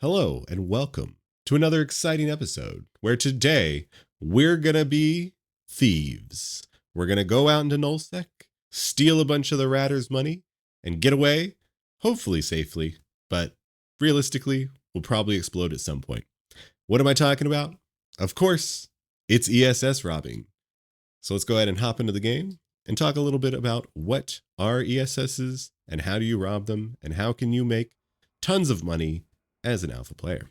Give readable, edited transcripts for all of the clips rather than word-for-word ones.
Hello and welcome to another exciting episode where today we're going to be thieves. We're going to go out into Nullsec, steal a bunch of the Ratter's money, and get away, hopefully safely, but realistically, we'll probably explode at some point. What am I talking about? Of course, it's ESS robbing. So let's go ahead and hop into the game and talk a little bit about what are ESSs and how do you rob them and how can you make tons of money as an alpha player.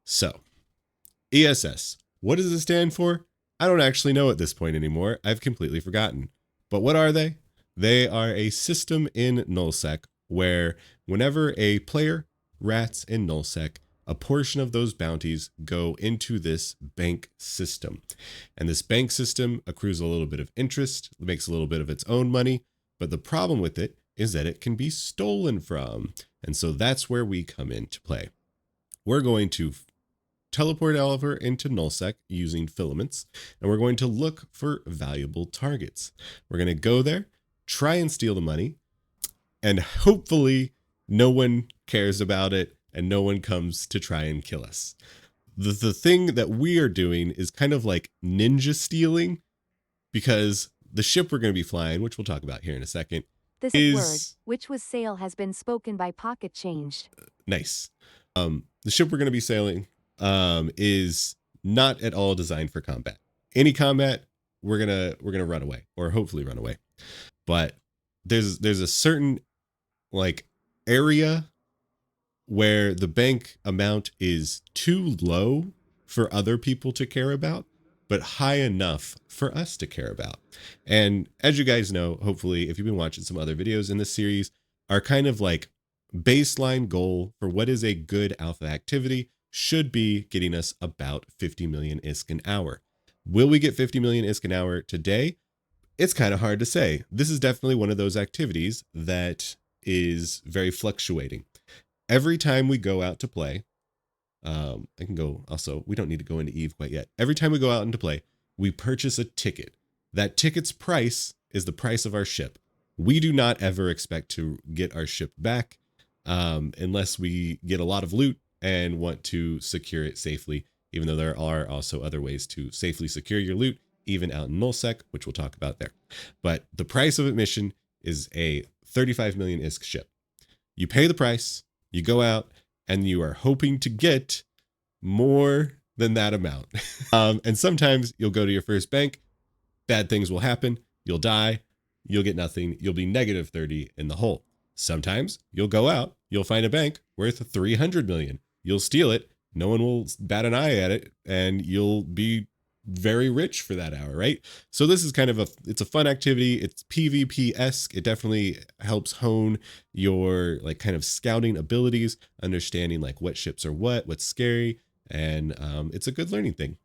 So, ESS, what does it stand for? I don't actually know at this point anymore. I've completely forgotten. But what are they? They are a system in Nullsec where whenever a player rats in Nullsec, a portion of those bounties go into this bank system. And this bank system accrues a little bit of interest, makes a little bit of its own money, but the problem with it is that it can be stolen from. And so that's where we come into play. We're going to teleport Oliver into Nullsec using filaments, and we're going to look for valuable targets. We're going to go there, try and steal the money, and hopefully no one cares about it and no one comes to try and kill us. The thing that we are doing is kind of like ninja stealing, because the ship we're going to be flying, which we'll talk about here in a second, This word, which was sail, has been spoken by Pocket Changed. Nice. The ship we're going to be sailing is not at all designed for combat. Any combat, we're gonna run away, or hopefully run away. But there's a certain like area where the bank amount is too low for other people to care about, but high enough for us to care about. And as you guys know, hopefully, if you've been watching some other videos in this series, are kind of like baseline goal for what is a good alpha activity should be getting us about 50 million ISK an hour. Will we get 50 million ISK an hour today? It's kind of hard to say. This is definitely one of those activities that is very fluctuating. Every time we go out to play, I can go also, we don't need to go into Eve quite yet. Every time we go out into play, we purchase a ticket. That ticket's price is the price of our ship. We do not ever expect to get our ship back unless we get a lot of loot and want to secure it safely, even though there are also other ways to safely secure your loot, even out in Nullsec, which we'll talk about there. But the price of admission is a 35 million ISK ship. You pay the price, you go out, and you are hoping to get more than that amount. And sometimes you'll go to your first bank, bad things will happen, you'll die, you'll get nothing, you'll be negative 30 in the hole. Sometimes you'll go out, you'll find a bank worth 300 million. You'll steal it, no one will bat an eye at it, and you'll be very rich for that hour, right? So this is kind of it's a fun activity. It's PvP-esque. It definitely helps hone your like kind of scouting abilities, understanding like what ships are what's scary, and it's a good learning thing.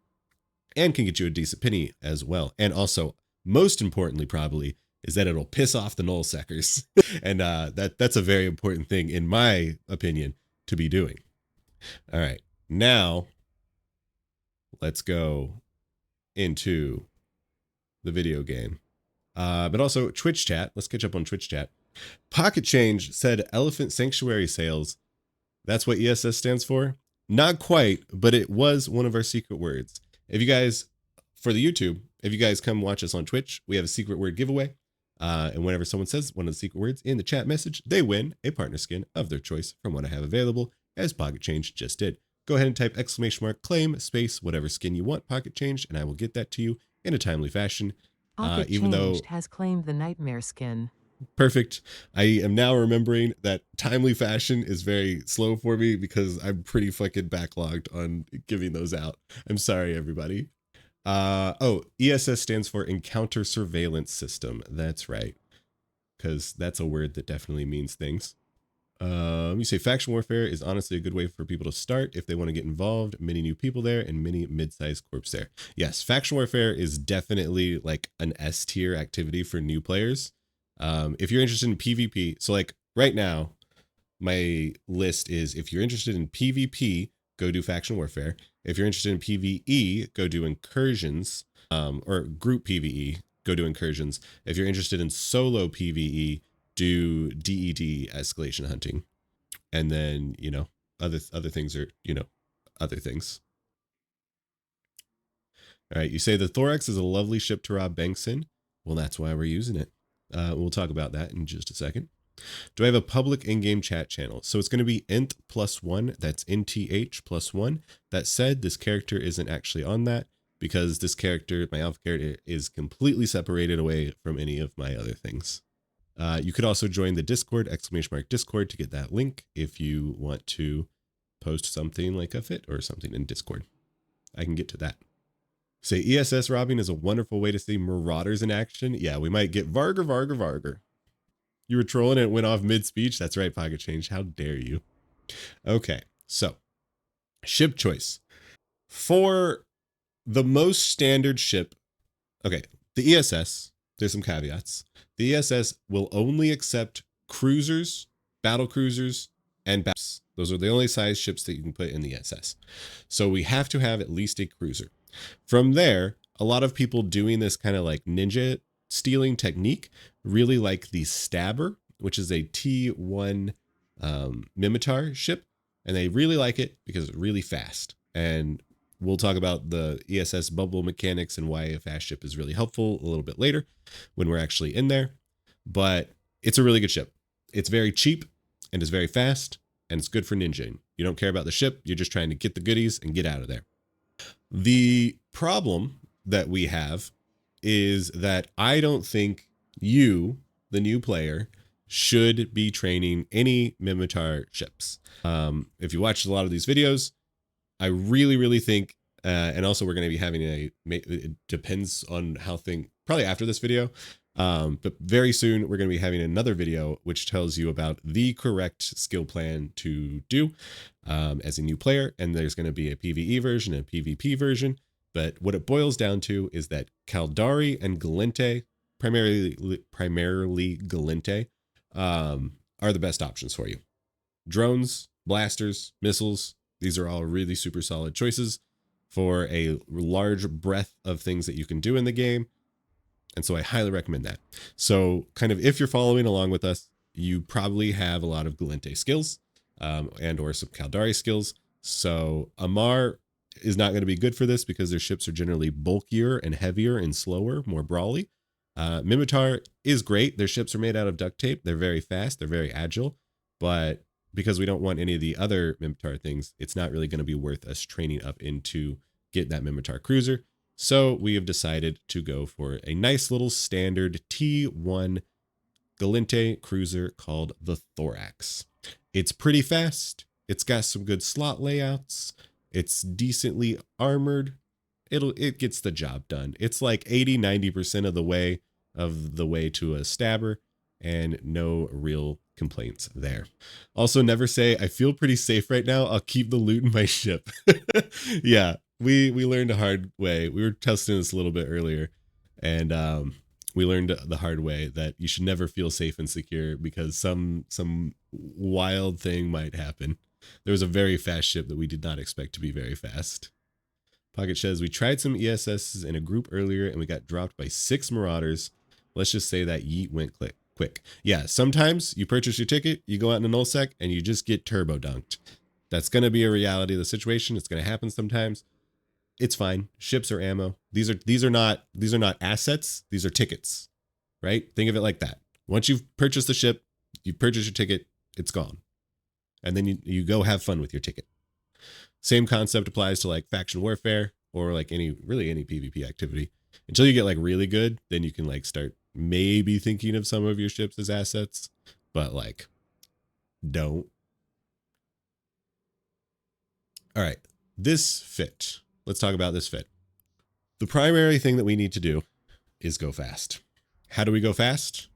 And can get you a decent penny as well. And also, most importantly probably, is that it'll piss off the Nullsecers. And that's a very important thing, in my opinion, to be doing. All right, now let's go into the video game. But also Twitch chat. Let's catch up on Twitch chat. Pocket Change said Elephant Sanctuary sales. That's what ESS stands for? Not quite, but it was one of our secret words. If you guys, for the YouTube, if you guys come watch us on Twitch, we have a secret word giveaway. And whenever someone says one of the secret words in the chat message, they win a partner skin of their choice from what I have available, as Pocket Change just did. Go ahead and type !claim space whatever skin you want, Pocket Change, and I will get that to you in a timely fashion. Pocket Even though has claimed the nightmare skin. Perfect. I am now remembering that timely fashion is very slow for me because I'm pretty fucking backlogged on giving those out. I'm sorry, everybody. ESS stands for Encounter Surveillance System. That's right. Because that's a word that definitely means things. You say faction warfare is honestly a good way for people to start if they want to get involved. Many new people there and many mid-sized corps there. Yes, faction warfare is definitely like an S tier activity for new players. If you're interested in PvP, so like right now, my list is if you're interested in PvP, go do faction warfare. If you're interested in PvE, go do incursions, or group PvE, go do incursions. If you're interested in solo PvE, do DED escalation hunting. And then, you know, other things are, you know, other things. All right, you say the Thorax is a lovely ship to rob banks in. Well, that's why we're using it. We'll talk about that in just a second. Do I have a public in-game chat channel? So it's going to be int+1. That's nth+1. That said, this character isn't actually on that because this character, my alpha character, is completely separated away from any of my other things. You could also join the Discord, !Discord, to get that link if you want to post something like a fit or something in Discord. I can get to that. Say ESS robbing is a wonderful way to see marauders in action. Yeah, we might get Varger. You were trolling and it went off mid-speech. That's right, Pocket Change. How dare you? Okay, so ship choice. For the most standard ship, okay, the ESS, there's some caveats. The ESS will only accept cruisers, battle cruisers, and battleships. Those are the only size ships that you can put in the ESS. So we have to have at least a cruiser. From there, a lot of people doing this kind of like ninja stealing technique really like the Stabber, which is a T1 Mimitar ship. And they really like it because it's really fast. And we'll talk about the ESS bubble mechanics and why a fast ship is really helpful a little bit later when we're actually in there. But it's a really good ship. It's very cheap and it's very fast and it's good for ninjaing. You don't care about the ship. You're just trying to get the goodies and get out of there. The problem that we have is that I don't think you, the new player, should be training any Mimitar ships. If you watched a lot of these videos, I really think, and also we're going to be having it depends on how probably after this video, but very soon we're going to be having another video which tells you about the correct skill plan to do as a new player. And there's going to be a PvE version and a PvP version. But what it boils down to is that Caldari and Galente, primarily Galente, are the best options for you. Drones, blasters, missiles, these are all really super solid choices for a large breadth of things that you can do in the game. And so I highly recommend that. So kind of if you're following along with us, you probably have a lot of Galente skills and or some Caldari skills. So Amar is not going to be good for this because their ships are generally bulkier and heavier and slower, more brawly. Mimitar is great. Their ships are made out of duct tape. They're very fast. They're very agile. But because we don't want any of the other Mimitar things, it's not really going to be worth us training up into get that Mimitar cruiser. So we have decided to go for a nice little standard T1 Galente cruiser called the Thorax. It's pretty fast. It's got some good slot layouts. It's decently armored. It gets the job done. It's like 80-90% of the way to a Stabber, and no real complaints there. Also, never say, I feel pretty safe right now. I'll keep the loot in my ship. Yeah, we learned a hard way. We were testing this a little bit earlier, and we learned the hard way that you should never feel safe and secure because some wild thing might happen. There was a very fast ship that we did not expect to be very fast. Pocket says, we tried some ESSs in a group earlier and we got dropped by 6 marauders. Let's just say that yeet went quick. Yeah, sometimes you purchase your ticket, you go out in a nullsec, and you just get turbo dunked. That's going to be a reality of the situation. It's going to happen sometimes. It's fine. Ships are ammo. These are not assets. These are tickets, right? Think of it like that. Once you've purchased the ship, you purchase your ticket, it's gone. And then you go have fun with your ticket. Same concept applies to like faction warfare or like any PvP activity. Until you get like really good, then you can like start maybe thinking of some of your ships as assets, but like don't. All right, this fit. Let's talk about this fit. The primary thing that we need to do is go fast. How do we go fast?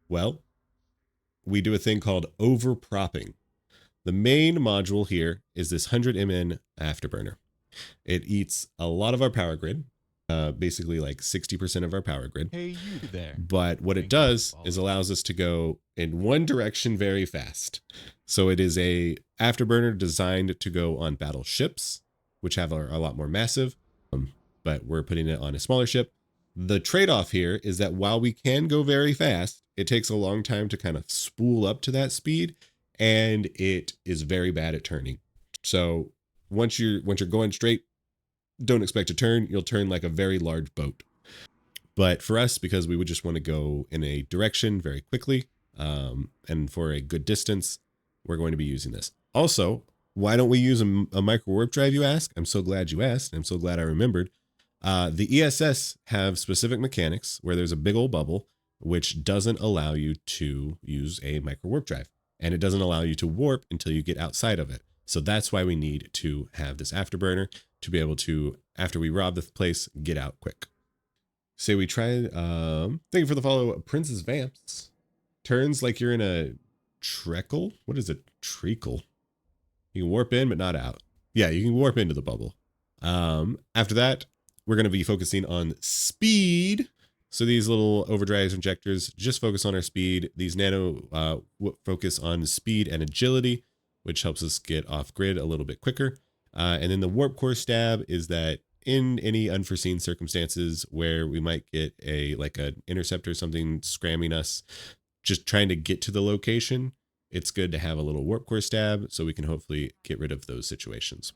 Well, we do a thing called overpropping. The main module here is this 100 MN Afterburner. It eats a lot of our power grid, basically like 60% of our power grid. Hey, you there. But what it does is allows us to go in one direction very fast. So it is a Afterburner designed to go on battleships, which have a lot more massive, but we're putting it on a smaller ship. The trade-off here is that while we can go very fast, it takes a long time to kind of spool up to that speed. and it is very bad at turning. So once you're going straight, don't expect to turn. You'll turn like a very large boat. But for us, because we would just want to go in a direction very quickly, and for a good distance, we're going to be using this. Also, why don't we use a micro warp drive, you ask? I'm so glad you asked. I'm so glad I remembered. The ESS have specific mechanics where there's a big old bubble, which doesn't allow you to use a micro warp drive. And it doesn't allow you to warp until you get outside of it. So that's why we need to have this afterburner to be able to, after we rob the place, get out quick. Say we try, thank you for the follow, Princess Vamps. Turns like you're in a treacle. What is it? Treacle. You can warp in, but not out. Yeah, you can warp into the bubble. After that, we're going to be focusing on speed. So these little overdrive injectors just focus on our speed. These nano focus on speed and agility, which helps us get off grid a little bit quicker. And then the warp core stab is that in any unforeseen circumstances where we might get like an interceptor or something scramming us, just trying to get to the location, it's good to have a little warp core stab so we can hopefully get rid of those situations.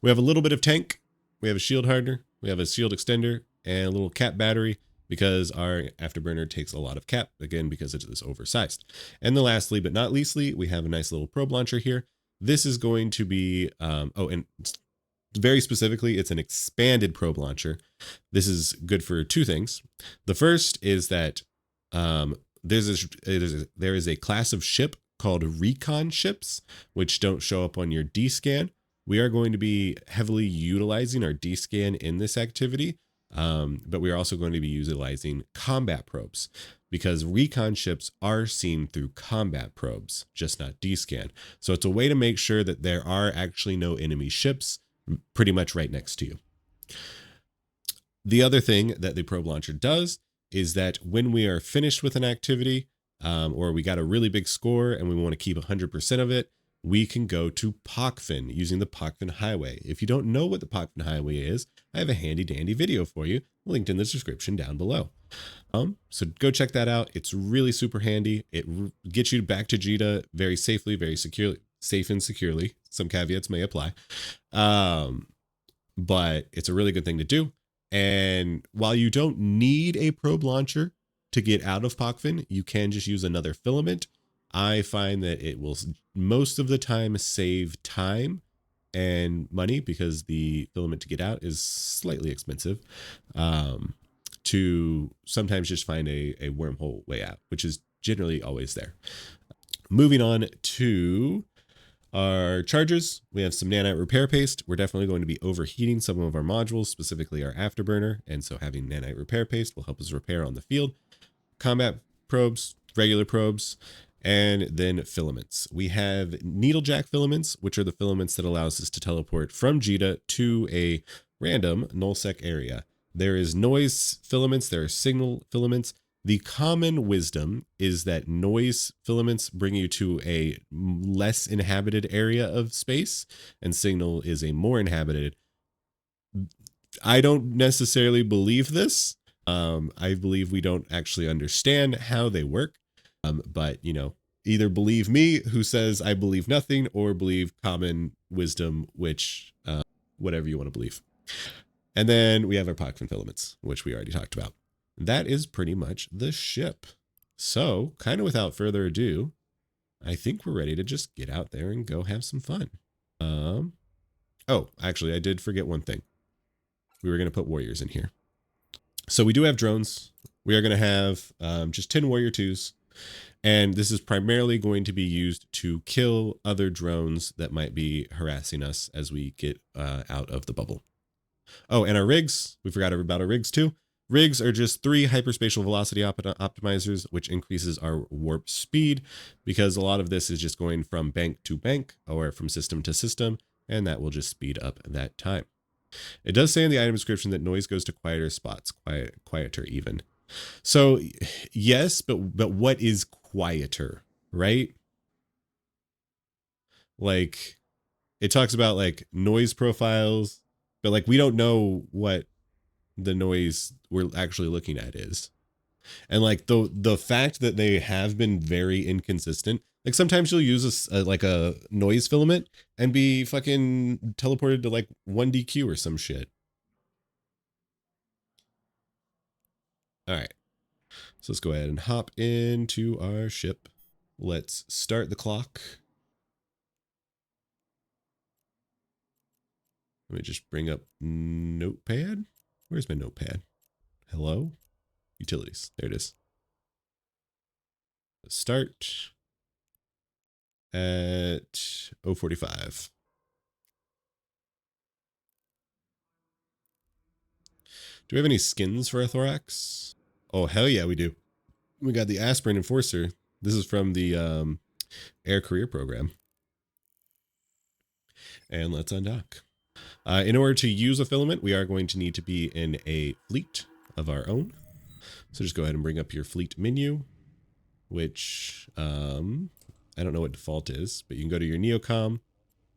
We have a little bit of tank. We have a shield hardener. We have a shield extender and a little cap battery because our afterburner takes a lot of cap, again, because it is oversized. And then lastly, but not leastly, we have a nice little probe launcher here. This is going to be, and very specifically, it's an expanded probe launcher. This is good for two things. The first is that there is a class of ship called recon ships, which don't show up on your D-scan. We are going to be heavily utilizing our D-scan in this activity, but we are also going to be utilizing combat probes because recon ships are seen through combat probes, just not D-scan. So it's a way to make sure that there are actually no enemy ships pretty much right next to you. The other thing that the probe launcher does is that when we are finished with an activity, or we got a really big score and we want to keep 100% of it, we can go to Pockfin using the Pockfin Highway. If you don't know what the Pockfin Highway is, I have a handy dandy video for you linked in the description down below. So go check that out. It's really super handy. It gets you back to JITA very safely, very securely, safe and securely. Some caveats may apply. But it's a really good thing to do. And while you don't need a probe launcher to get out of Pockfin, you can just use another filament. I find that it will most of the time save time and money because the filament to get out is slightly expensive, to sometimes just find a wormhole way out, which is generally always there. Moving on to our charges, we have some nanite repair paste. We're definitely going to be overheating some of our modules, specifically our afterburner, and so having nanite repair paste will help us repair on the field. Combat probes, regular probes, and then filaments. We have Needlejack filaments, which are the filaments that allows us to teleport from JITA to a random nullsec area. There is noise filaments, there are signal filaments. The common wisdom is that noise filaments bring you to a less inhabited area of space, and signal is a more inhabited. I don't necessarily believe this. I believe we don't actually understand how they work. But, you know, either believe me, who says I believe nothing, or believe common wisdom, which, whatever you want to believe. And then we have our Pockfin filaments, which we already talked about. That is pretty much the ship. So, kind of without further ado, I think we're ready to just get out there and go have some fun. Oh, actually, I did forget one thing. We were going to put warriors in here. So we do have drones. We are going to have just 10 warrior 2s. And this is primarily going to be used to kill other drones that might be harassing us as we get out of the bubble. Oh, and our rigs. We forgot about our rigs too. Rigs are just 3 hyperspatial velocity optimizers, which increases our warp speed because a lot of this is just going from bank to bank or from system to system, and that will just speed up that time. It does say in the item description that noise goes to quieter spots, quieter even. So yes, but what is quieter, right? Like it talks about like noise profiles, but like we don't know what the noise we're actually looking at is. And like the fact that they have been very inconsistent, like sometimes you'll use like a noise filament and be fucking teleported to like 1DQ or some shit. All right, so let's go ahead and hop into our ship. Let's start the clock. Let me just bring up Notepad. Where's my Notepad? Hello? Utilities. There it is. Let's start at 0:45. Do we have any skins for a Thorax? Oh, hell yeah, we do. We got the Aspirin Enforcer. This is from the Air Career Program. And let's undock. In order to use a filament, we are going to need to be in a fleet of our own. So just go ahead and bring up your fleet menu, which I don't know what default is, but you can go to your Neocom,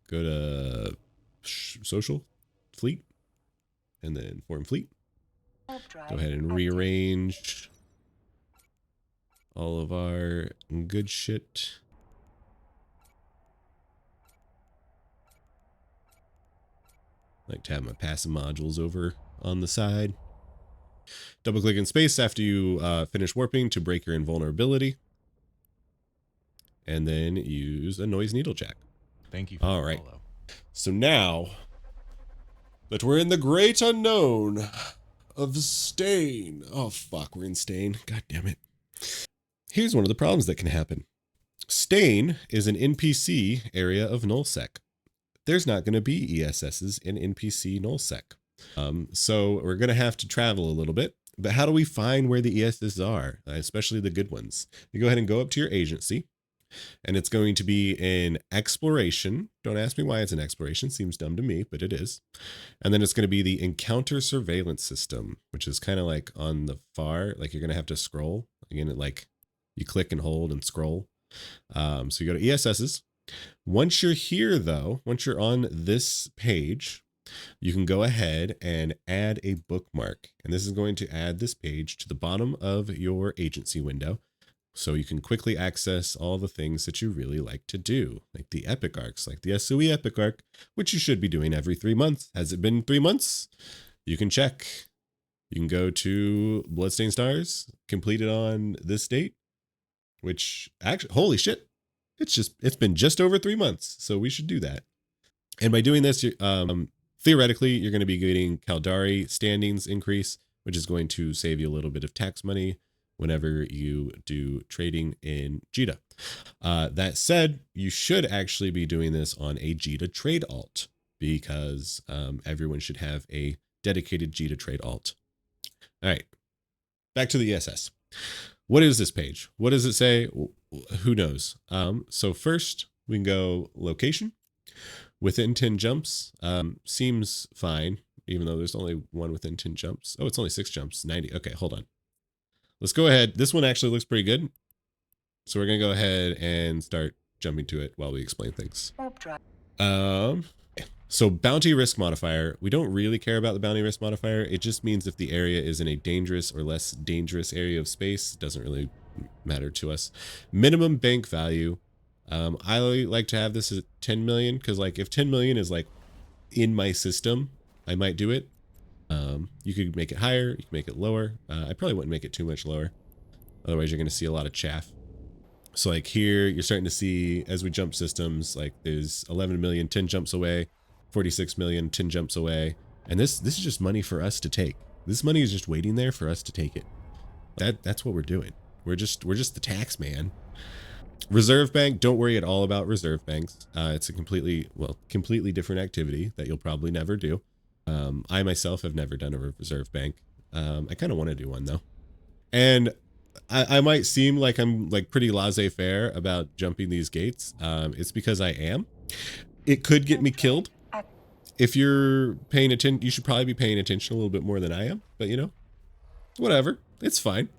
go to social, fleet, and then form fleet. Go ahead and rearrange all of our good shit. I like to have my passive modules over on the side. Double click in space after you finish warping to break your invulnerability. And then use a noise Needlejack. Thank you for all the right. follow. So now that we're in the great unknown of Stain. Oh, fuck, we're in Stain. God damn it. Here's one of the problems that can happen. Stain is an NPC area of nullsec. There's not going to be ESSs in NPC nullsec. So we're going to have to travel a little bit. But how do we find where the ESSs are, especially the good ones? You go ahead and go up to your agency, and it's going to be in exploration. Don't ask me why it's in exploration. Seems dumb to me, but it is. And then it's going to be the encounter surveillance system, which is kind of like on the far, like you're going to have to scroll. Again, like you click and hold and scroll. So you go to ESSs. Once you're here, though, once you're on this page, you can go ahead and add a bookmark. And this is going to add this page to the bottom of your agency window, so you can quickly access all the things that you really like to do, like the epic arcs, like the SOE epic arc, which you should be doing every 3 months. Has it been 3 months? You can check. You can go to Bloodstained Stars, completed on this date, which actually, holy shit, it's been just over 3 months. So we should do that. And by doing this, theoretically, you're going to be getting Caldari standings increase, which is going to save you a little bit of tax money whenever you do trading in JITA. That said, you should actually be doing this on a JITA trade alt, because everyone should have a dedicated JITA trade alt. All right, back to the ESS. What is this page? What does it say? Who knows? So first we can go location. Within 10 jumps, seems fine, even though there's only one within 10 jumps. Oh, it's only 6 jumps, 90. Okay, hold on. Let's go ahead. This one actually looks pretty good. So we're going to go ahead and start jumping to it while we explain things. So bounty risk modifier. We don't really care about the bounty risk modifier. It just means if the area is in a dangerous or less dangerous area of space, it doesn't really matter to us. Minimum bank value. I like to have this at 10 million, because like if 10 million is like in my system, I might do it. You could make it higher, you can make it lower. I probably wouldn't make it too much lower. Otherwise you're going to see a lot of chaff. So like here, you're starting to see, as we jump systems, like there's 11 million, 10 jumps away, 46 million, 10 jumps away. And this is just money for us to take. This money is just waiting there for us to take it. That's what we're doing. We're just the tax man. Reserve bank, don't worry at all about reserve banks. It's a completely different activity that you'll probably never do. I myself have never done a reserve bank. I kind of want to do one though. And I might seem like I'm like pretty laissez-faire about jumping these gates. It's because I am. It could get me killed. If you're paying attention, you should probably be paying attention a little bit more than I am, but you know, whatever, it's fine.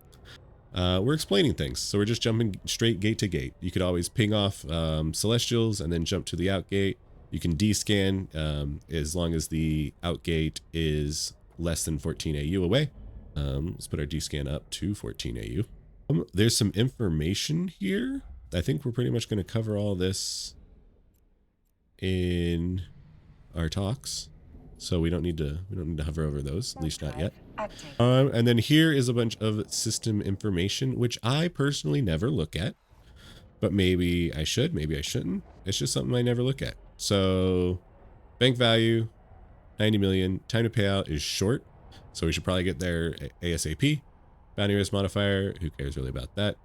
We're explaining things, so we're just jumping straight gate to gate. You could always ping off Celestials and then jump to the out gate. You can descan as long as the out gate is less than 14 AU away. Let's put our D-scan up to 14 AU. There's some information here. I think we're pretty much going to cover all this in our talks, so we don't need to hover over those, at least not yet. And then here is a bunch of system information, which I personally never look at, but maybe I should, maybe I shouldn't. It's just something I never look at. So bank value 90 million. Time to pay out is short, so we should probably get there ASAP. Bounty risk modifier, who cares really about that?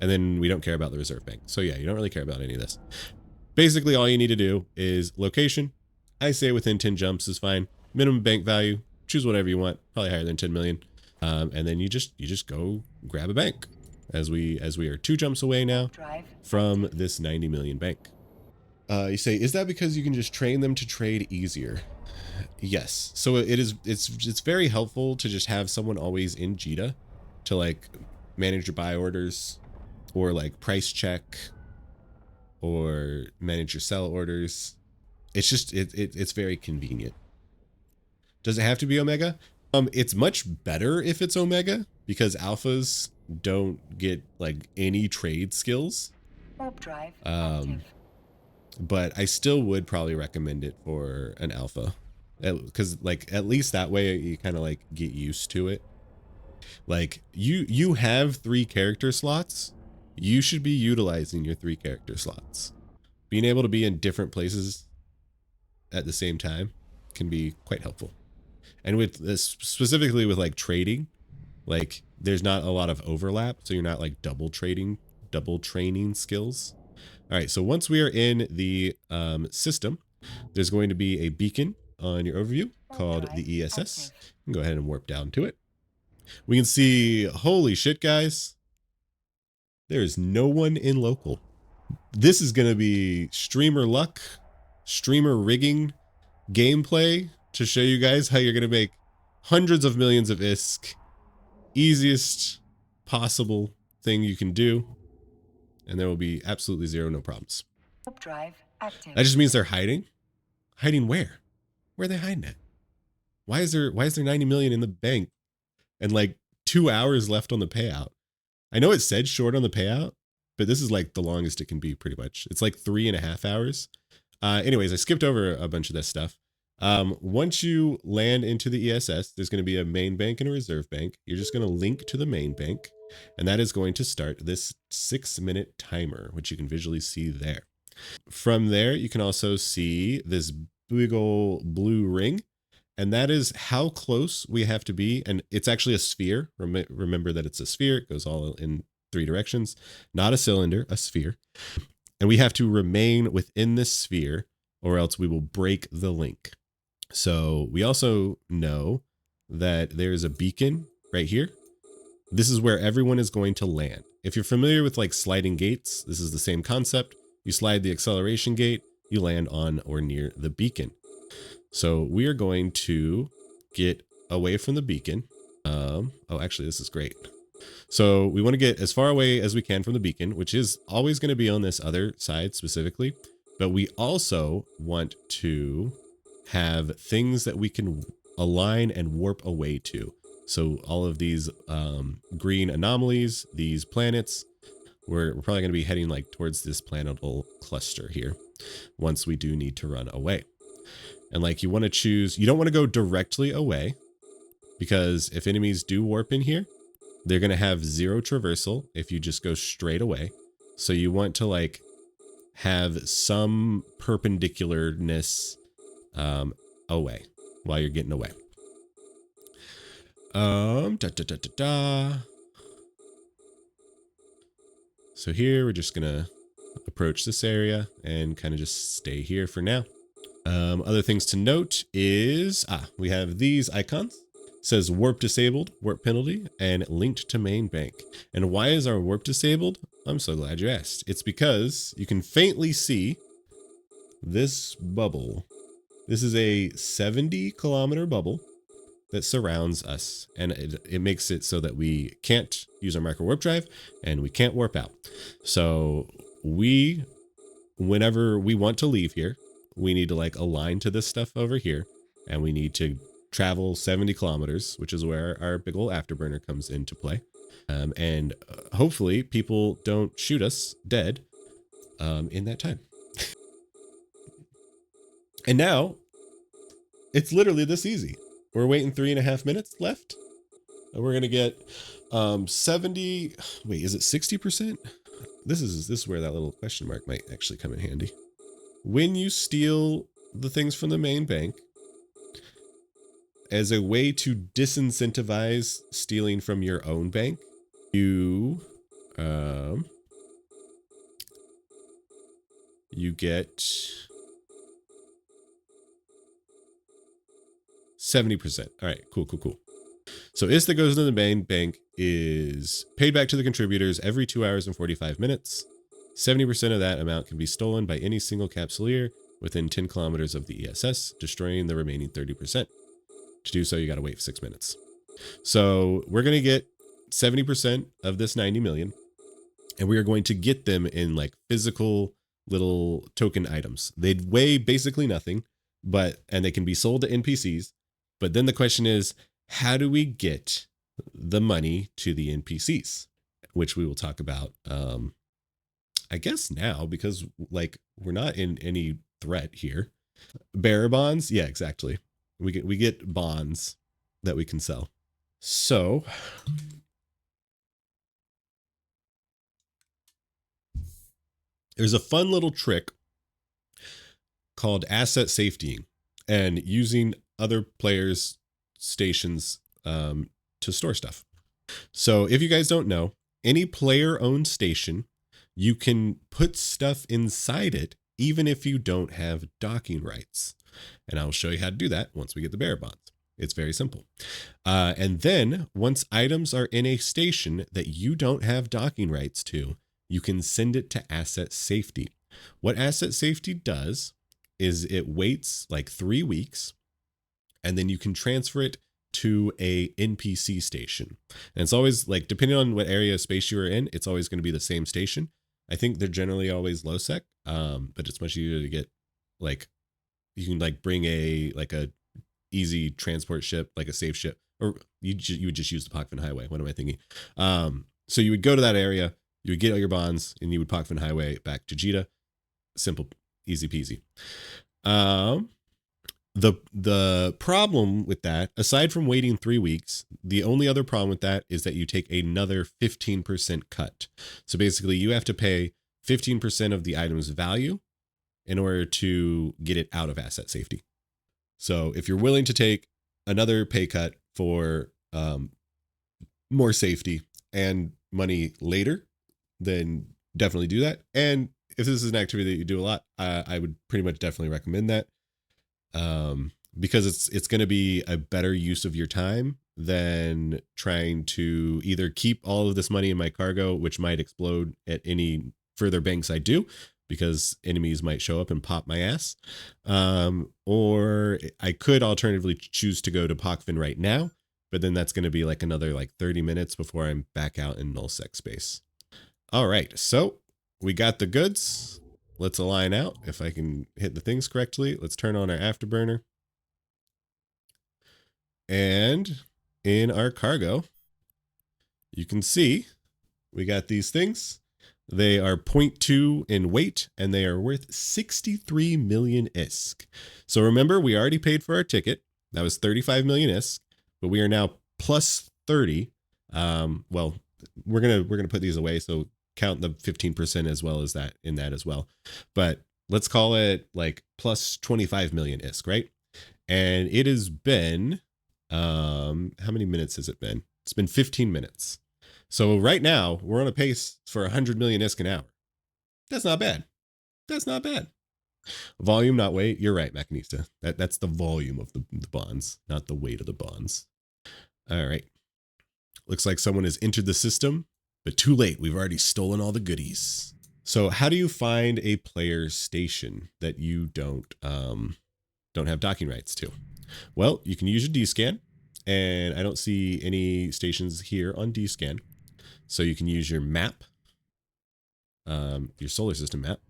And then we don't care about the reserve bank. So yeah, you don't really care about any of this. Basically, all you need to do is location. I say within 10 jumps is fine. Minimum bank value, choose whatever you want, probably higher than 10 million. And then you just go grab a bank, as we are 2 jumps away now from this 90 million bank. You say, is that because you can just train them to trade easier? Yes. So it's very helpful to just have someone always in JITA to like manage your buy orders, or like price check, or manage your sell orders. It's just it's very convenient. Does it have to be Omega? It's much better if it's Omega, because alphas don't get like any trade skills. Overdrive. But I still would probably recommend it for an alpha, because like at least that way you kind of like get used to it. Like you have 3 character slots. You should be utilizing your 3 character slots. Being able to be in different places at the same time can be quite helpful. And with this, specifically with like trading, like there's not a lot of overlap, so you're not like double training skills. All right, so once we are in the system, there's going to be a beacon on your overview called the ESS. You can go ahead and warp down to it. We can see, holy shit, guys, there is no one in local. This is going to be streamer luck, streamer rigging gameplay to show you guys how you're going to make hundreds of millions of ISK. Easiest possible thing you can do. And there will be absolutely no problems. Drive active. That just means they're hiding. Hiding where? Where are they hiding at? Why is there 90 million in the bank and like 2 hours left on the payout? I know it said short on the payout, but this is like the longest it can be pretty much. It's like 3.5 hours. Anyways, I skipped over a bunch of this stuff. Once you land into the ESS, there's going to be a main bank and a reserve bank. You're just going to link to the main bank, and that is going to start this 6-minute timer, which you can visually see there. From there, you can also see this big old blue ring, and that is how close we have to be. And it's actually a sphere. Remember that it's a sphere. It goes all in 3 directions, not a cylinder, a sphere. And we have to remain within this sphere, or else we will break the link. So we also know that there's a beacon right here. This is where everyone is going to land. If you're familiar with like sliding gates, this is the same concept. You slide the acceleration gate, you land on or near the beacon. So we are going to get away from the beacon. Oh, actually, this is great. So we want to get as far away as we can from the beacon, which is always going to be on this other side specifically. But we also want to have things that we can align and warp away to. So all of these green anomalies, these planets, we're probably going to be heading like towards this planetal cluster here once we do need to run away. And like you want to choose, you don't want to go directly away, because if enemies do warp in here, they're going to have 0 traversal if you just go straight away. So you want to like have some perpendicularness away while you're getting away. So here we're just gonna approach this area and kind of just stay here for now. Other things to note is we have these icons. It says warp disabled, warp penalty, and linked to main bank. And why is our warp disabled? I'm so glad you asked. It's because you can faintly see this bubble. This is a 70-kilometer bubble that surrounds us, and it makes it so that we can't use our micro warp drive and we can't warp out. So whenever we want to leave here, we need to like align to this stuff over here, and we need to travel 70 kilometers, which is where our big old afterburner comes into play. And hopefully people don't shoot us dead in that time. And now it's literally this easy. We're waiting 3.5 minutes left. And we're going to get 70. Wait, is it 60%? This is where that little question mark might actually come in handy. When you steal the things from the main bank, as a way to disincentivize stealing from your own bank, you get 70%. All right, cool. So IS that goes into the main bank is paid back to the contributors every 2 hours and 45 minutes. 70% of that amount can be stolen by any single capsuleer within 10 kilometers of the ESS, destroying the remaining 30%. To do so, you got to wait for 6 minutes. So we're going to get 70% of this 90 million, and we are going to get them in like physical little token items. They weigh basically nothing, and they can be sold to NPCs. But then the question is, how do we get the money to the NPCs? Which we will talk about, I guess now, because like we're not in any threat here. Bearer bonds, yeah, exactly. We get bonds that we can sell. So there's a fun little trick called asset safetying and using other players' stations to store stuff. So if you guys don't know, any player-owned station, you can put stuff inside it even if you don't have docking rights. And I'll show you how to do that once we get the bearer bonds. It's very simple. And then once items are in a station that you don't have docking rights to, you can send it to asset safety. What asset safety does is it waits like 3 weeks, and then you can transfer it to a NPC station. And it's always like, depending on what area of space you are in, it's always going to be the same station. I think they're generally always low sec, but it's much easier to get, like, you can like bring a easy transport ship, like a safe ship, or you would just use the Pakvan Highway. What am I thinking? So you would go to that area, you would get all your bonds, and you would Pakvan Highway back to Jita. Simple, easy peasy. The problem with that, aside from waiting 3 weeks, the only other problem with that is that you take another 15% cut. So basically you have to pay 15% of the item's value in order to get it out of asset safety. So if you're willing to take another pay cut for more safety and money later, then definitely do that. And if this is an activity that you do a lot, I would pretty much definitely recommend that. Because it's going to be a better use of your time than trying to either keep all of this money in my cargo, which might explode at any further banks I do, because enemies might show up and pop my ass. Or I could alternatively choose to go to Pakvan right now, but then that's going to be like another like 30 minutes before I'm back out in null sec space. All right, so we got the goods. Let's align out. If I can hit the things correctly, let's turn on our afterburner. And in our cargo, you can see we got these things. They are 0.2 in weight, and they are worth 63 million Isk. So remember, we already paid for our ticket. That was 35 million Isk, but we are now plus 30. Well, we're gonna put these away, so count the 15% as well as that in that as well. But let's call it like plus 25 million Isk, right? And it has been, how many minutes has it been? It's been 15 minutes. So right now we're on a pace for 100 million Isk an hour. That's not bad. That's not bad. Volume, not weight. You're right, Machinista. That's the volume of the bonds, not the weight of the bonds. All right. Looks like someone has entered the system, but too late. We've already stolen all the goodies. So how do you find a player station that you don't have docking rights to? Well, you can use your D-scan, and I don't see any stations here on D-scan. So you can use your map, your solar system map,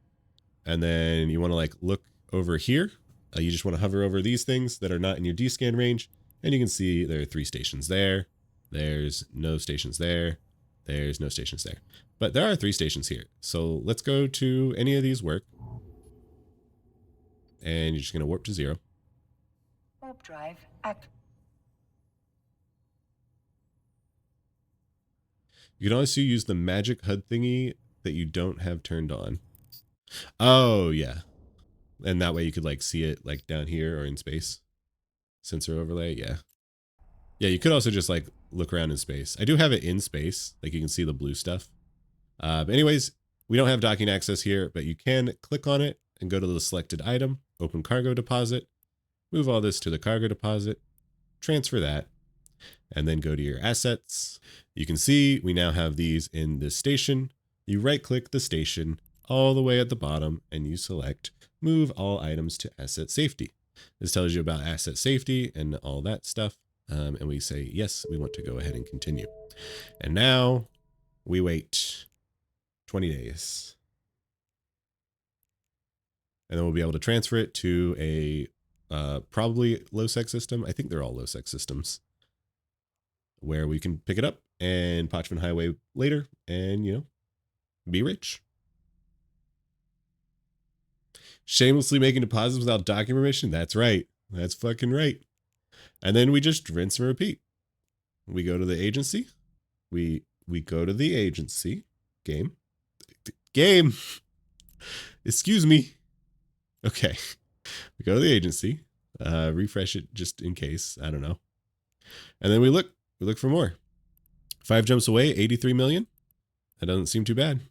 and then you want to like look over here. You just want to hover over these things that are not in your D-scan range, And you can see there are 3 stations there. There's no stations there. There's no stations there. But there are 3 stations here. So let's go to any of these work. And you're just going to warp to 0. Warp drive active. You can also use the magic HUD thingy that you don't have turned on. Oh, yeah. And that way you could like see it like down here or in space. Sensor overlay, yeah. Yeah, you could also just like look around in space. I do have it in space, like you can see the blue stuff. But anyways, we don't have docking access here, but you can click on it and go to the selected item, open cargo deposit, move all this to the cargo deposit, transfer that, and then go to your assets. You can see we now have these in this station. You right click the station all the way at the bottom and you select move all items to asset safety. This tells you about asset safety and all that stuff. And we say, yes, we want to go ahead and continue. And now we wait 20 days. And then we'll be able to transfer it to a probably low-sec system. I think they're all low-sec systems where we can pick it up and Parchment Highway later and, you know, be rich. Shamelessly making deposits without docking permission. That's right. That's fucking right. And then we just rinse and repeat. We go to the agency. We go to the agency. Game. Excuse me. Okay. We go to the agency. Refresh it just in case. I don't know. And then we look for more. 5 jumps away, 83 million. That doesn't seem too bad.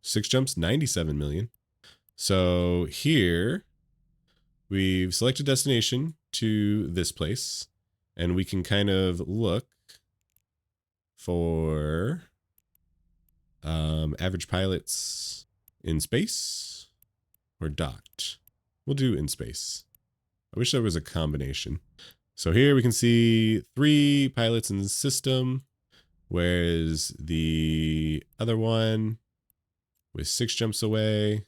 6 jumps, 97 million. So here we've selected destination to this place and we can kind of look for average pilots in space or docked. We'll do in space. I wish there was a combination. So here we can see 3 pilots in the system, whereas the other one with 6 jumps away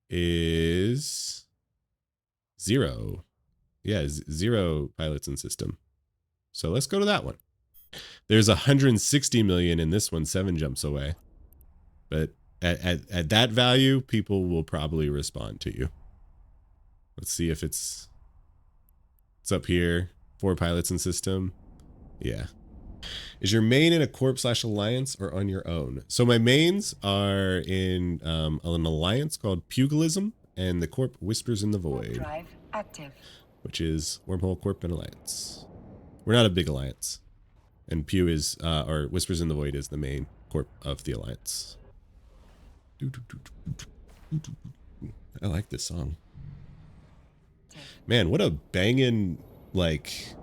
is 0. Yeah, 0 pilots in system. So let's go to that one. There's 160 million in this one, 7 jumps away. But at that value, people will probably respond to you. Let's see if it's up here. 4 pilots in system. Yeah. Is your main in a corp/alliance or on your own? So my mains are in an alliance called Pugilism and the corp Whispers in the Void. Drive active. Which is Wormhole Corp and Alliance. We're not a big alliance. And Pew is, or Whispers in the Void is the main corp of the alliance. I like this song. Man, what a banging, like,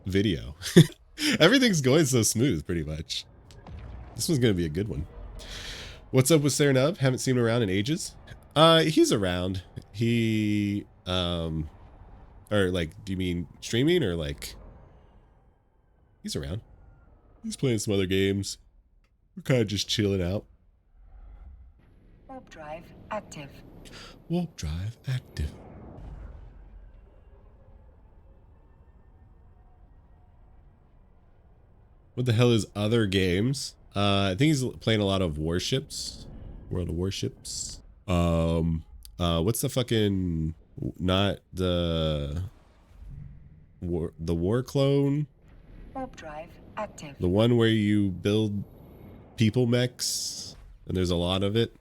video. Everything's going so smooth, pretty much. This one's going to be a good one. What's up with Serenub? Haven't seen him around in ages. He's around. He, or like, do you mean streaming or like? He's around. He's playing some other games. We're kind of just chilling out. Warp drive active. Warp drive active. What the hell is other games? I think he's playing a lot of Warships. World of Warships. What's the fucking, not the war clone? Warp drive active. The one where you build people mechs and there's a lot of it.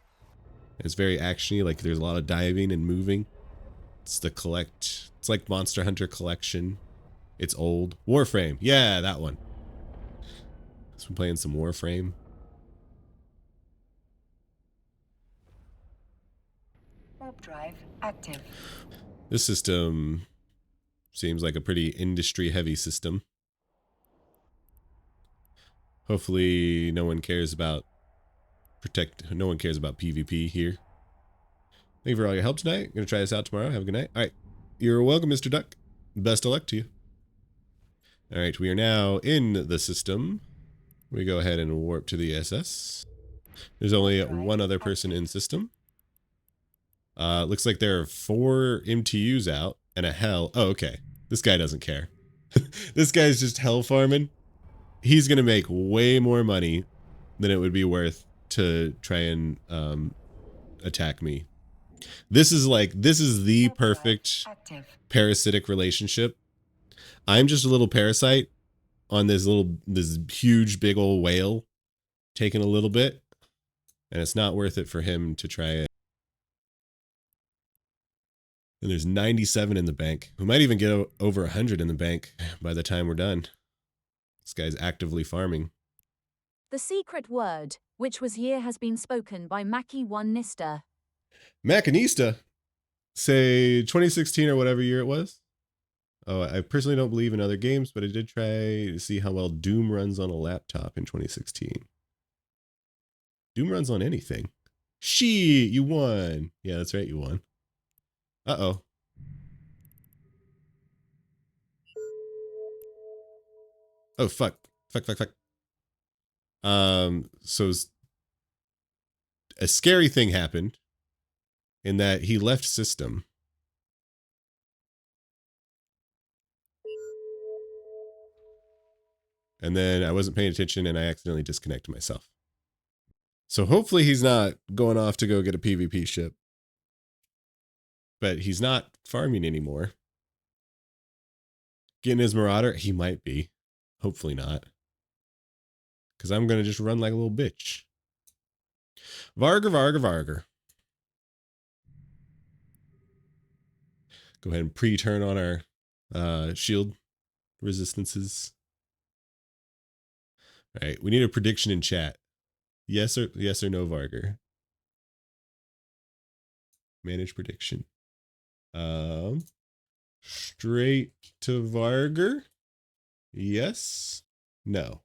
It's very actiony, like there's a lot of diving and moving. It's it's like Monster Hunter Collection. It's old. Warframe. Yeah, that one. So I'm playing some Warframe. Warp drive active. This system seems like a pretty industry heavy system. Hopefully no one cares about PvP here. Thank you for all your help tonight. I'm gonna try this out tomorrow. Have a good night. All right. You're welcome, Mr. Duck. Best of luck to you. All right, we are now in the system. We go ahead and warp to the ESS. There's only one other person in system. Looks like there are 4 MTUs out and a hell. Oh, okay. This guy doesn't care. This guy's just hell farming. He's gonna make way more money than it would be worth to try and attack me. This is the Warp drive perfect active. parasitic relationship. I'm just a little parasite on this huge big old whale taking a little bit, and it's not worth it for him to try it. And there's 97 in the bank. We might even get over 100 in the bank by the time we're done. This guy's actively farming. The secret word, which was year has been spoken by Mackie1 Nista. Machinista, say 2016 or whatever year it was. Oh, I personally don't believe in other games, but I did try to see how well Doom runs on a laptop in 2016. Doom runs on anything. Shit, you won. Yeah, that's right, you won. Uh-oh. Oh, fuck. Fuck. So a scary thing happened in that he left system. And then I wasn't paying attention and I accidentally disconnected myself. So hopefully he's not going off to go get a PvP ship. But he's not farming anymore. Getting his Marauder? He might be. Hopefully not. Because I'm going to just run like a little bitch. Varger. Go ahead and pre-turn on our shield resistances. All right, we need a prediction in chat. Yes or no, Varger. Manage prediction. Straight to Varger. Yes. No.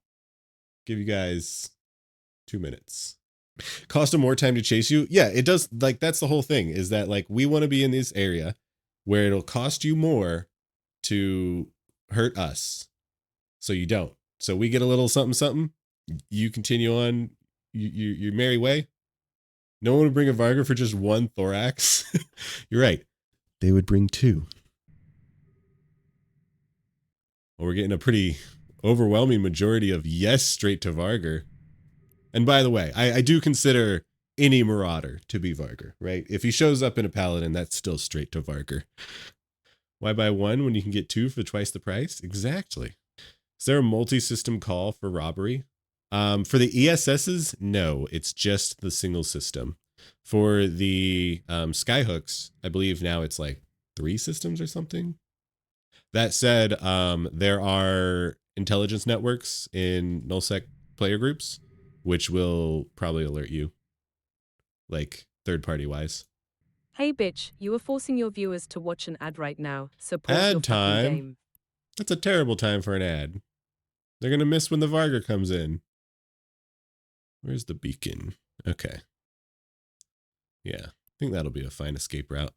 Give you guys 2 minutes. Cost him more time to chase you. Yeah, it does. Like, that's the whole thing, is that like we want to be in this area where it'll cost you more to hurt us. So you don't. So we get a little something. You continue on your merry way. No one would bring a Varger for just one Thorax. You're right. They would bring 2. Well, we're getting a pretty overwhelming majority of yes straight to Varger. And by the way, I do consider any Marauder to be Varger, right? If he shows up in a Paladin, that's still straight to Varger. Why buy 1 when you can get 2 for twice the price? Exactly. Is there a multi-system call for robbery? For the ESSs, no, it's just the single system. For the Skyhooks, I believe now it's like 3 systems or something. That said, there are intelligence networks in nullsec player groups, which will probably alert you, like third-party wise. Hey bitch, you are forcing your viewers to watch an ad right now, so pause Ad your time? fucking game. That's a terrible time for an ad. They're going to miss when the Varger comes in. Where's the beacon? Okay. Yeah, I think that'll be a fine escape route.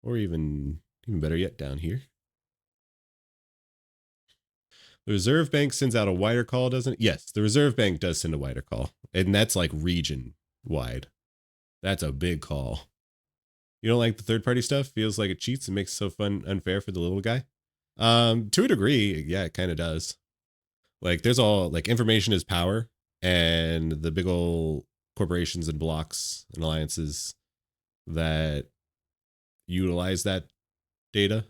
Or even better yet, down here. The Reserve Bank sends out a wider call, doesn't it? Yes, the Reserve Bank does send a wider call. And that's like region wide. That's a big call. You don't like the third-party stuff? Feels like it cheats and makes it so fun unfair for the little guy? To a degree, yeah, it kind of does. Like, there's all, like, information is power, and the big old corporations and blocks and alliances that utilize that data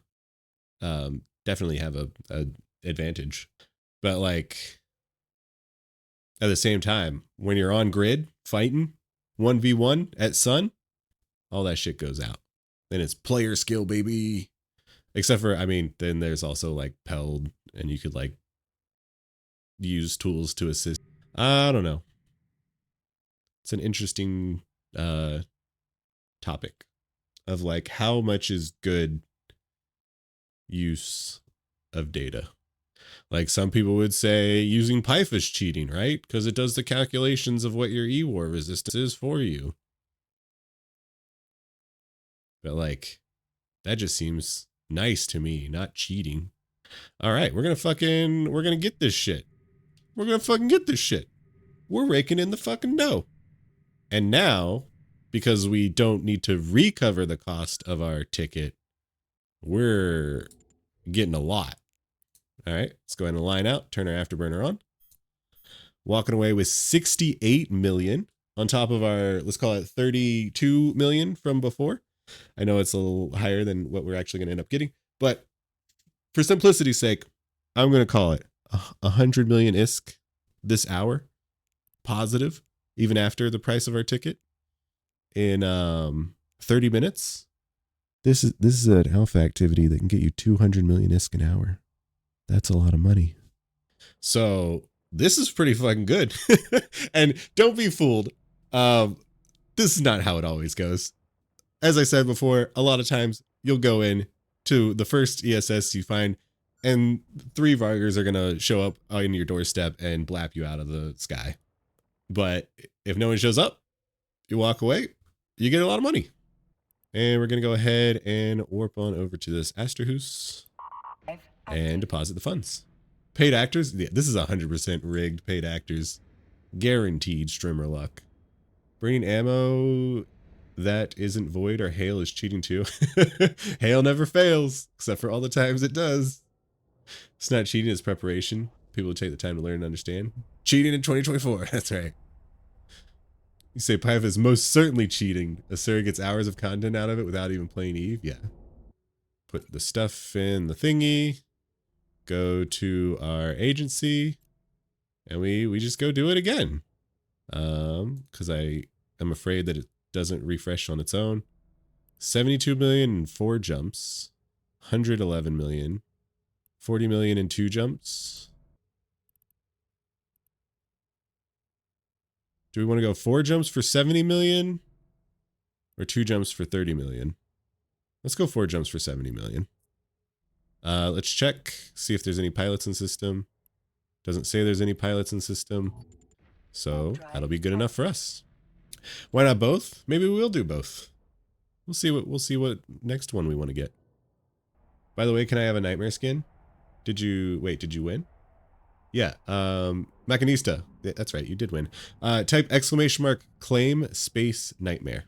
definitely have a advantage. But, like, at the same time, when you're on grid fighting 1v1 at Sun, all that shit goes out. Then it's player skill, baby. Except for, I mean, then there's also like Peld, and you could like use tools to assist. I don't know. It's an interesting topic of like how much is good use of data. Like some people would say using Pyth is cheating, right? Because it does the calculations of what your E-War resistance is for you. But like, that just seems nice to me, not cheating. All right, we're gonna get this shit. We're gonna fucking get this shit. We're raking in the fucking dough. And now, because we don't need to recover the cost of our ticket, we're getting a lot. All right, let's go ahead and line out, turn our Afterburner on. Walking away with 68 million on top of our, let's call it 32 million from before. I know it's a little higher than what we're actually going to end up getting, but for simplicity's sake, I'm going to call it 100 million ISK this hour, positive, even after the price of our ticket in 30 minutes. This is an alpha activity that can get you 200 million ISK an hour. That's a lot of money. So this is pretty fucking good. And don't be fooled. This is not how it always goes. As I said before, a lot of times you'll go in to the first ESS you find, and 3 Vargers are going to show up on your doorstep and blap you out of the sky. But if no one shows up, you walk away, you get a lot of money. And we're going to go ahead and warp on over to this Asterhus and deposit the funds. Paid actors? Yeah, this is 100% rigged paid actors. Guaranteed streamer luck. Bringing ammo that isn't void or hail is cheating too. Hail never fails, except for all the times it does. It's not cheating, it's preparation. People who take the time to learn and understand. Cheating in 2024, that's right. You say Pipe is most certainly cheating. A Sir gets hours of content out of it without even playing Eve? Yeah. Put the stuff in the thingy. Go to our agency. And we just go do it again. Because I am afraid that it doesn't refresh on its own. 72 million in 4 jumps. 111 million. 40 million in 2 jumps. Do we want to go 4 jumps for 70 million? Or 2 jumps for 30 million? Let's go 4 jumps for 70 million. Let's check, see if there's any pilots in system. Doesn't say there's any pilots in system. So that'll be good enough for us. Why not both? Maybe we will do both. We'll see what next one we want to get. By the way, can I have a nightmare skin? Did you win? Yeah, Machinista. That's right, you did win. Type ! claim space nightmare.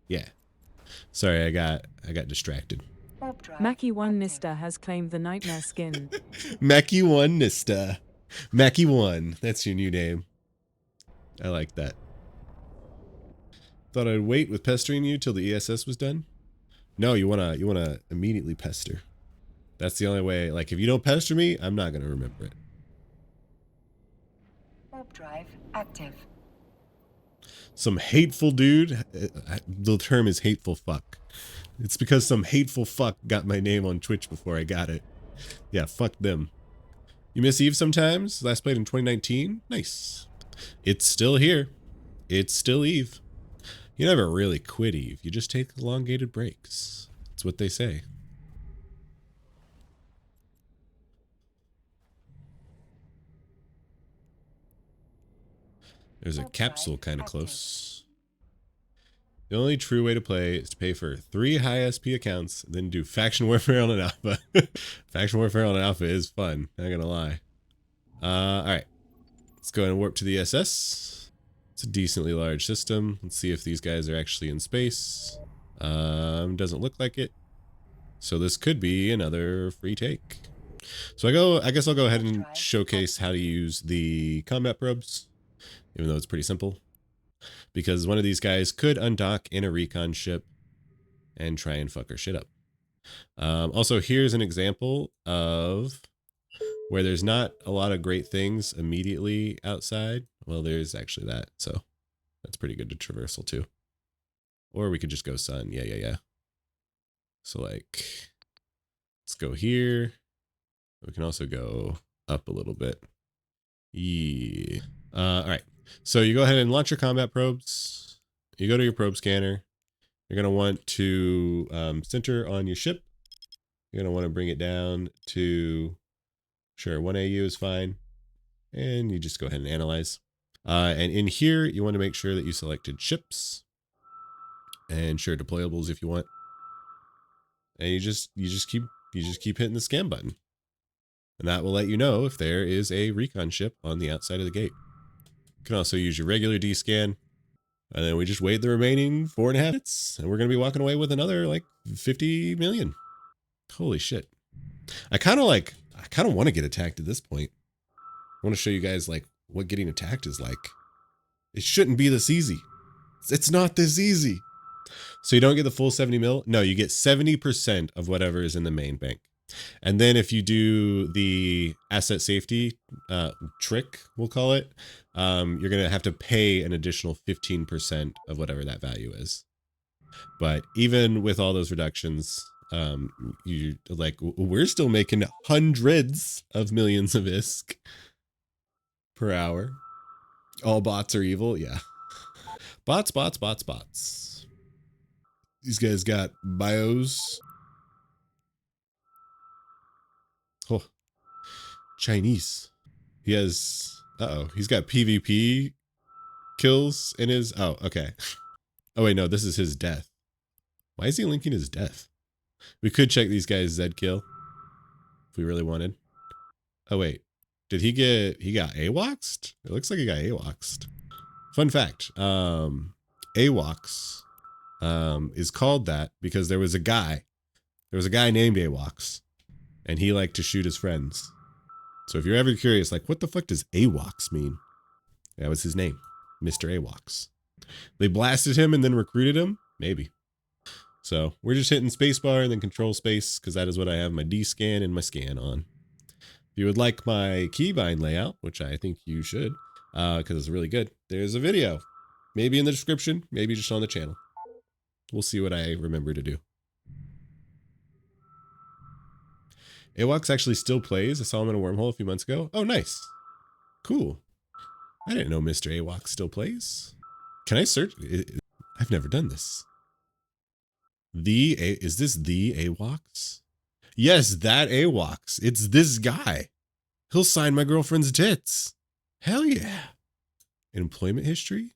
Yeah. Sorry, I got distracted. Mackie1 Nista has claimed the nightmare skin. Mackie1 Nista. Mackie1. That's your new name. I like that. Thought I'd wait with pestering you till the ESS was done. No, you wanna immediately pester. That's the only way. Like, if you don't pester me, I'm not gonna remember it. Overdrive active. Some hateful dude. The term is hateful fuck. It's because some hateful fuck got my name on Twitch before I got it. Yeah, fuck them. You miss Eve sometimes? Last played in 2019? Nice. It's still here. It's still Eve. You never really quit Eve. You just take elongated breaks. That's what they say. There's a capsule kind of close. The only true way to play is to pay for 3 high SP accounts, then do faction warfare on an alpha. Faction warfare on an alpha is fun, not gonna lie. Alright. Let's go ahead and warp to the SS. It's a decently large system. Let's see if these guys are actually in space. Doesn't look like it. So this could be another free take. So I guess I'll go ahead and showcase how to use the combat probes, even though it's pretty simple. Because one of these guys could undock in a recon ship and try and fuck our shit up. Also, here's an example of where there's not a lot of great things immediately outside. Well, there's actually that, so that's pretty good to traversal too. Or we could just go sun. Yeah. So like, let's go here. We can also go up a little bit. Yeah. All right. So you go ahead and launch your combat probes. You go to your probe scanner. You're going to want to center on your ship. You're going to want to bring it down to, sure, 1 AU is fine. And you just go ahead and analyze. And in here, you want to make sure that you selected ships. And sure, deployables if you want. And you just keep hitting the scan button. And that will let you know if there is a recon ship on the outside of the gate. You can also use your regular D-scan. And then we just wait the remaining 4.5 minutes. And we're going to be walking away with another, like, 50 million. Holy shit. I kind of I kind of want to get attacked at this point. I want to show you guys like what getting attacked is like. It shouldn't be this easy. It's not this easy. So you don't get the full 70 mil. No, you get 70% of whatever is in the main bank. And then if you do the asset safety trick, we'll call it, you're going to have to pay an additional 15% of whatever that value is. But even with all those reductions, you like we're still making hundreds of millions of ISK per hour. All bots are evil. Yeah. Bots, bots, bots, bots. These guys got bios. Oh, Chinese. He has, he's got PvP kills in his, oh, okay. Oh wait, no, this is his death. Why is he linking his death? We could check these guys' Zed kill if we really wanted. Oh wait, did he got AWOXed? It looks like he got AWOXed. Fun fact, AWOX is called that because there was a guy named AWOX and he liked to shoot his friends. So if you're ever curious, like what the fuck does AWOX mean? That was his name, Mr. AWOX. They blasted him and then recruited him? Maybe. So we're just hitting spacebar and then control space because that is what I have my D scan and my scan on. If you would like my keybind layout, which I think you should, because it's really good, there's a video. Maybe in the description, maybe just on the channel. We'll see what I remember to do. AWOX actually still plays. I saw him in a wormhole a few months ago. Oh, nice. Cool. I didn't know Mr. AWOX still plays. Can I search? I've never done this. Is this the AWOX? Yes, that AWOX. It's this guy. He'll sign my girlfriend's tits. Hell yeah. Employment history?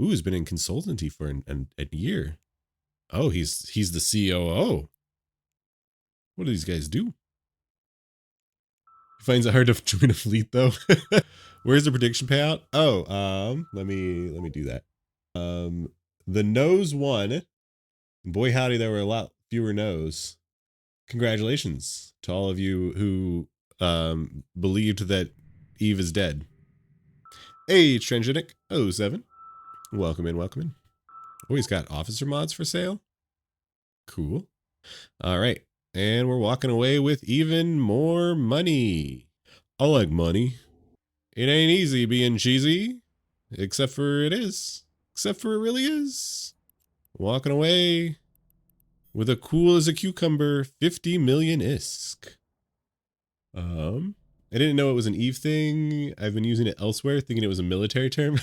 Ooh, he's been in consultancy for a year. Oh, he's the COO. What do these guys do? He finds it hard to join a fleet though. Where's the prediction payout? Oh, let me do that. The nose won. Boy howdy, there were a lot fewer no's. Congratulations to all of you who believed that Eve is dead. Hey, Trengenic 07. Welcome in, welcome in. Oh, he's got officer mods for sale. Cool. All right. And we're walking away with even more money. I like money. It ain't easy being cheesy. Except for it is. Except for it really is. Walking away with a cool as a cucumber 50 million ISK. I didn't know it was an Eve thing. I've been using it elsewhere, thinking it was a military term.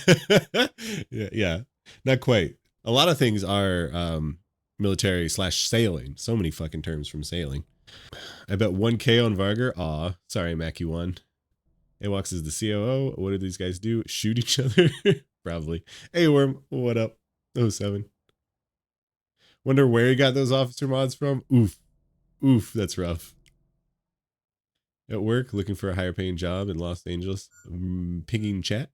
yeah, not quite. A lot of things are military / sailing. So many fucking terms from sailing. I bet 1K on Vargar. Aw, sorry, Mackie1. AWOX is the COO. What do these guys do? Shoot each other? Probably. Hey, Worm, what up? 07. Wonder where he got those officer mods from? Oof. Oof, that's rough. At work, looking for a higher paying job in Los Angeles. Pinging chat.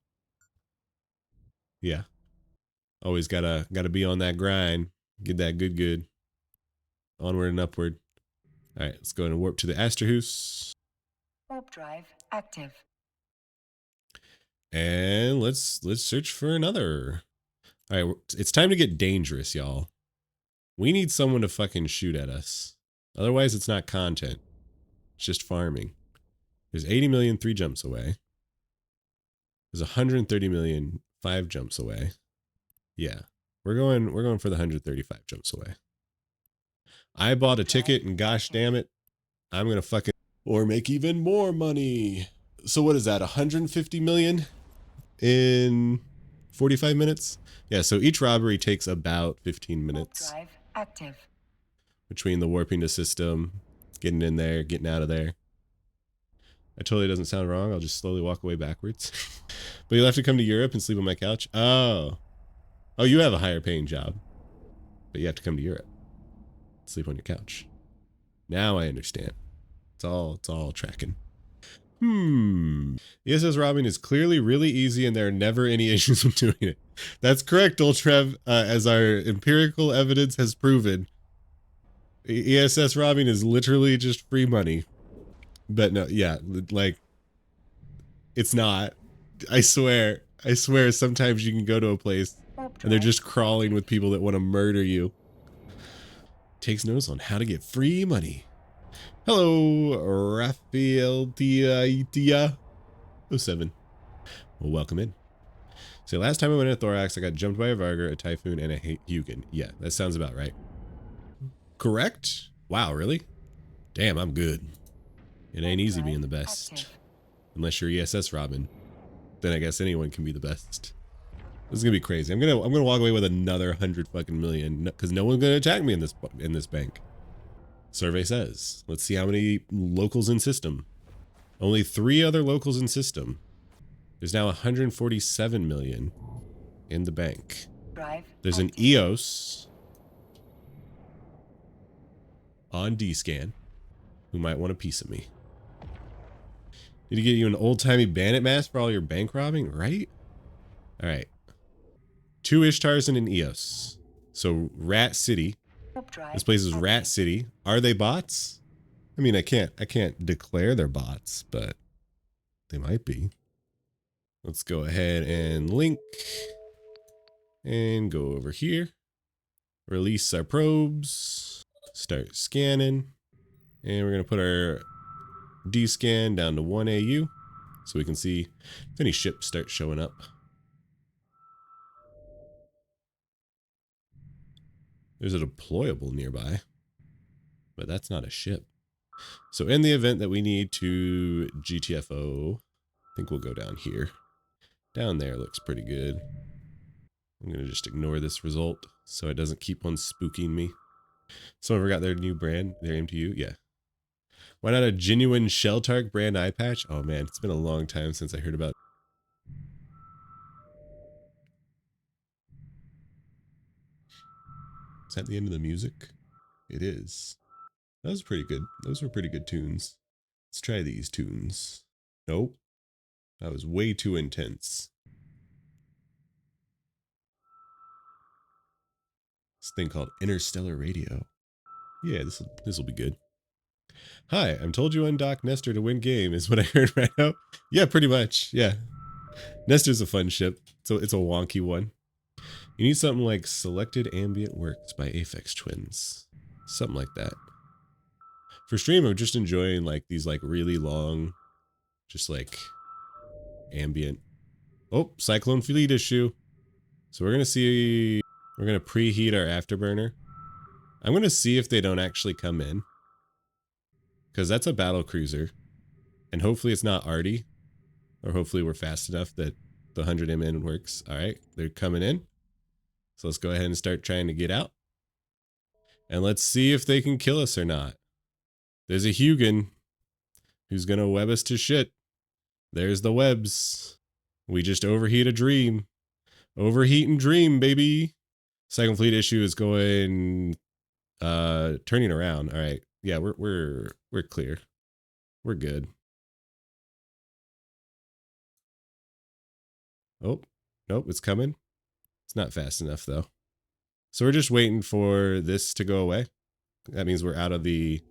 Yeah. Always gotta be on that grind. Get that good. Onward and upward. All right, let's go and warp to the Asterhus. Overdrive active. And let's search for another. All right, it's time to get dangerous, y'all. We need someone to fucking shoot at us. Otherwise, it's not content. It's just farming. There's 80 million 3 jumps away. There's 130 million 5 jumps away. Yeah. We're going for the 135 jumps away. I bought a ticket and gosh damn it, I'm going to fucking or make even more money. So what is that? 150 million in 45 minutes? Yeah, so each robbery takes about 15 minutes. Overdrive active. Between the warping the system, getting in there, getting out of there. That totally doesn't sound wrong. I'll just slowly walk away backwards. But you'll have to come to Europe and sleep on my couch. Oh, you have a higher paying job, but you have to come to Europe. Sleep on your couch. Now I understand. It's all tracking. ESS robbing is clearly really easy and there are never any issues with doing it. That's correct, Ultrev, as our empirical evidence has proven. ESS robbing is literally just free money. But no, yeah, like it's not. I swear sometimes you can go to a place and they're just crawling with people that want to murder you. Takes notes on how to get free money. Hello, Raphael Dia 07. Well, welcome in. So last time I went to Thorax, I got jumped by a Varger, a Typhoon, and a Hugin. Yeah, that sounds about right. Correct? Wow, really? Damn, I'm good. It ain't easy being the best. Unless you're ESS Robin. Then I guess anyone can be the best. This is gonna be crazy. I'm gonna walk away with another 100 fucking million because no one's gonna attack me in this bank. Survey says. Let's see how many locals in system. Only 3 other locals in system. There's now 147 million in the bank. There's an EOS on D-scan who might want a piece of me. Need to get you an old-timey bandit mask for all your bank robbing, right? All right. 2 Ishtars and an EOS. So Rat City. This place is Rat City. Are they bots? I mean, I can't declare they're bots, but they might be. Let's go ahead and link and go over here. Release our probes. Start scanning. And we're going to put our D-scan down to 1 AU so we can see if any ships start showing up. There's a deployable nearby, but that's not a ship. So in the event that we need to GTFO, I think we'll go down here. Down there looks pretty good. I'm going to just ignore this result so it doesn't keep on spooking me. Someone forgot their new brand, their MTU? Yeah. Why not a genuine Shelltark brand eye patch? Oh man, it's been a long time since I heard about it. Is that the end of the music? It is. That was pretty good. Those were pretty good tunes. Let's try these tunes. Nope. That was way too intense. This thing called Interstellar Radio. Yeah, this will be good. Hi, I'm told you undock Nestor to win game is what I heard right now. Yeah, pretty much. Yeah. Nestor's a fun ship. So it's a wonky one. You need something like Selected Ambient Works by Aphex Twins. Something like that. For stream, I'm just enjoying like these like really long, just like ambient. Oh, Cyclone Fleet issue. So we're going to preheat our Afterburner. I'm going to see if they don't actually come in. Because that's a battle cruiser. And hopefully it's not arty. Or hopefully we're fast enough that the 100 MN works. Alright, they're coming in. So let's go ahead and start trying to get out. And let's see if they can kill us or not. There's a Hugin who's going to web us to shit. There's the webs. We just overheat a dream. Overheat and dream, baby. Second fleet issue is going turning around. All right. Yeah, we're clear. We're good. Oh, nope, it's coming. It's not fast enough though. So we're just waiting for this to go away. That means we're out of the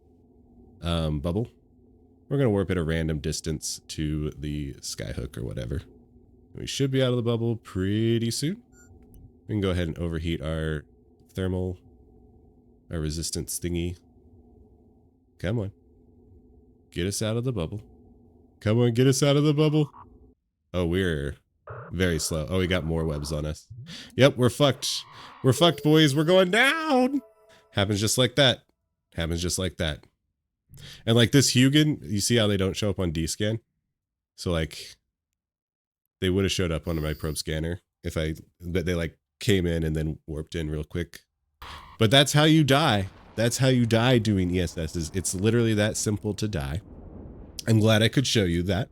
bubble. We're going to warp at a random distance to the skyhook or whatever. We should be out of the bubble pretty soon. We can go ahead and overheat our thermal, our resistance thingy. Come on. Get us out of the bubble. Come on, get us out of the bubble. Oh, we're very slow. Oh, we got more webs on us. Yep, we're fucked. We're fucked, boys. We're going down. Happens just like that. Happens just like that. And like this Hugin, you see how they don't show up on D-scan? So like, they would have showed up on my probe scanner if but they like came in and then warped in real quick. But that's how you die. That's how you die doing ESS. It's literally that simple to die. I'm glad I could show you that.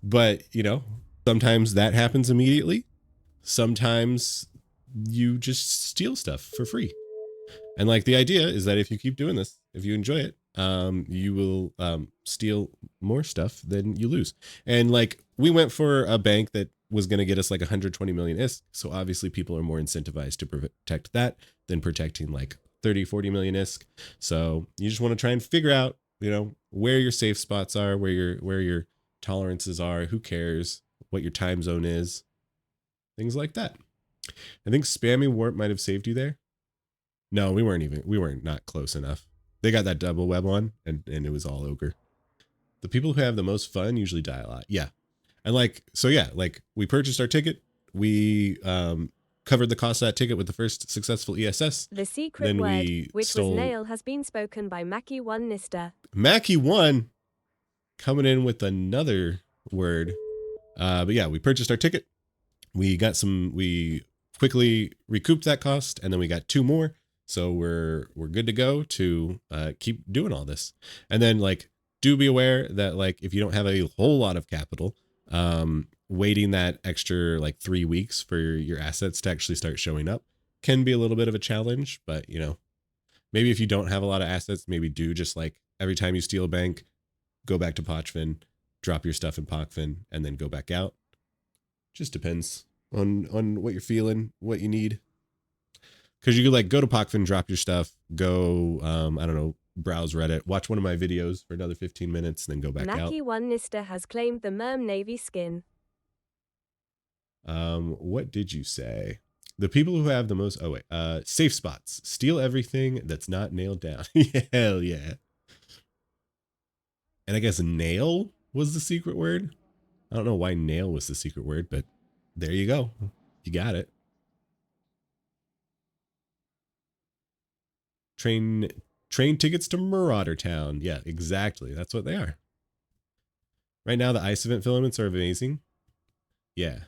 But you know, sometimes that happens immediately. Sometimes you just steal stuff for free. And like the idea is that if you keep doing this, if you enjoy it, you will steal more stuff than you lose. And like we went for a bank that was going to get us like 120 million Isk. So obviously people are more incentivized to protect that than protecting like 30, 40 million ISK. So you just want to try and figure out, you know, where your safe spots are, where your tolerances are, who cares, what your time zone is, things like that. I think spamming warp might have saved you there. No, we weren't not close enough. They got that double web on and it was all ogre. The people who have the most fun usually die a lot. Yeah. And like, so yeah, like we purchased our ticket. We covered the cost of that ticket with the first successful ESS. The secret Then word, we which stole- was nail, has been spoken by Mackie1 Nister. Mackie1 coming in with another word. But yeah, we purchased our ticket. We quickly recouped that cost, and then we got 2 more. So we're good to go to keep doing all this. And then like, do be aware that like, if you don't have a whole lot of capital, waiting that extra like 3 weeks for your assets to actually start showing up can be a little bit of a challenge. But you know, maybe if you don't have a lot of assets, maybe do just like every time you steal a bank, go back to Pochfin, drop your stuff in Pochfin, and then go back out. Just depends on what you're feeling, what you need. Because you could like go to Pochfin, drop your stuff, go, I don't know, browse Reddit, watch one of my videos for another 15 minutes, and then go back out. Mackie1 Nister has claimed the Merm Navy skin. What did you say? The people who have the most, safe spots. Steal everything that's not nailed down. Hell yeah. And I guess nail was the secret word. I don't know why nail was the secret word, but there you go. You got it. Train tickets to Marauder Town. Yeah, exactly. That's what they are. Right now, the ice event filaments are amazing. Yeah.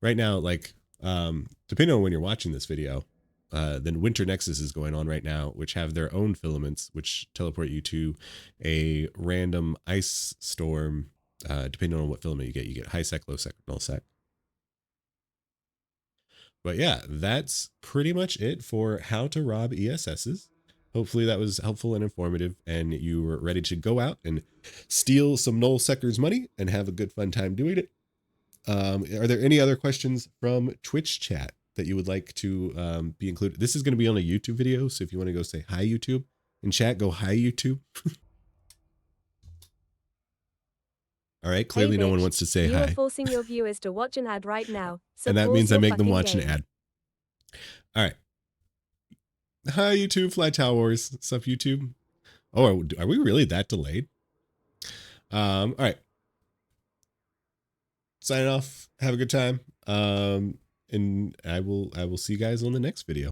Right now, like, depending on when you're watching this video, then Winter Nexus is going on right now, which have their own filaments, which teleport you to a random ice storm. Depending on what filament you get high sec, low sec, null sec. But yeah, that's pretty much it for how to rob ESSs. Hopefully that was helpful and informative, and you were ready to go out and steal some null sector's money and have a good fun time doing it. Are there any other questions from Twitch chat that you would like to be included? This is going to be on a YouTube video, so if you want to go say hi YouTube in chat, go hi YouTube. All right, clearly no one wants to say you hi. You are forcing your viewers to watch an ad right now. So and that means I make them watch game. an ad. All right. Hi, YouTube. Fly Tower Wars. What's up, YouTube? Oh, are we really that delayed? All right. Signing off. Have a good time. And I will see you guys on the next video.